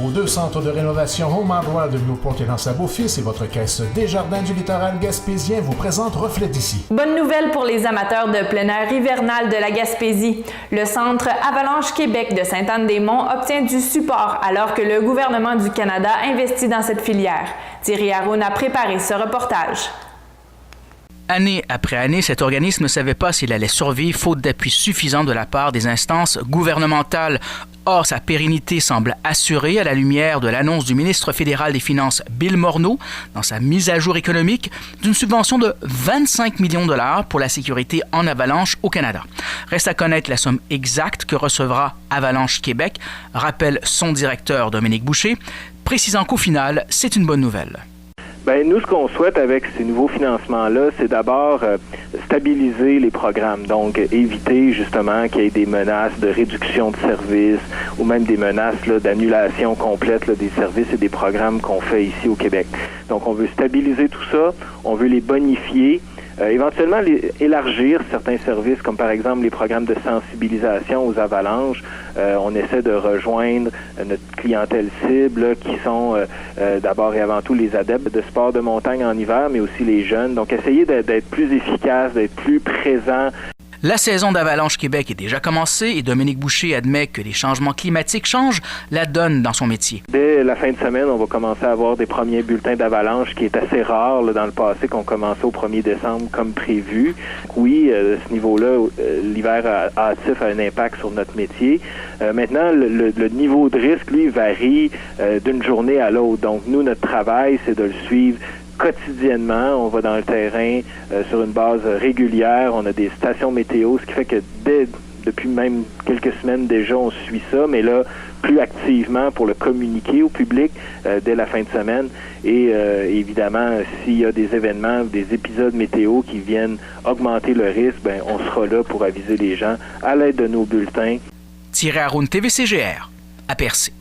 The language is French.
Vos 2 centres de rénovation Home Hardware de Newport et Lens-à-Beaufils et votre caisse Desjardins du littoral gaspésien vous présentent Reflet d'ici. Bonne nouvelle pour les amateurs de plein air hivernal de la Gaspésie. Le centre Avalanche Québec de Sainte-Anne-des-Monts obtient du support alors que le gouvernement du Canada investit dans cette filière. Thierry Haroun a préparé ce reportage. Année après année, cet organisme ne savait pas s'il allait survivre faute d'appui suffisant de la part des instances gouvernementales. Or, sa pérennité semble assurée à la lumière de l'annonce du ministre fédéral des Finances, Bill Morneau, dans sa mise à jour économique, d'une subvention de 25 millions de dollars pour la sécurité en avalanche au Canada. Reste à connaître la somme exacte que recevra Avalanche Québec, rappelle son directeur Dominique Boucher, précisant qu'au final, c'est une bonne nouvelle. Bien, nous, ce qu'on souhaite avec ces nouveaux financements-là, c'est d'abord stabiliser les programmes. Donc, éviter justement qu'il y ait des menaces de réduction de services ou même des menaces là, d'annulation complète là, des services et des programmes qu'on fait ici au Québec. Donc, on veut stabiliser tout ça, on veut les bonifier, éventuellement élargir certains services, comme par exemple les programmes de sensibilisation aux avalanches. On essaie de rejoindre notre clientèle cible, là, qui sont d'abord et avant tout les adeptes de sport de montagne en hiver, mais aussi les jeunes. Donc, essayer d'être plus efficace, d'être plus présent. La saison d'Avalanche Québec est déjà commencée et Dominique Boucher admet que les changements climatiques changent la donne dans son métier. Dès la fin de semaine, on va commencer à avoir des premiers bulletins d'avalanche, qui est assez rare là, dans le passé, qu'on commençait au 1er décembre comme prévu. Oui, à ce niveau-là, l'hiver hâtif a un impact sur notre métier. Maintenant, le niveau de risque, lui, varie d'une journée à l'autre. Donc, nous, notre travail, c'est de le suivre quotidiennement. On va dans le terrain sur une base régulière. On a des stations météo, ce qui fait que depuis même quelques semaines déjà, on suit ça, mais là, plus activement pour le communiquer au public dès la fin de semaine. Et évidemment, s'il y a des événements, des épisodes météo qui viennent augmenter le risque, ben, on sera là pour aviser les gens à l'aide de nos bulletins. Thierry Haroun, TVCGR, à Percé.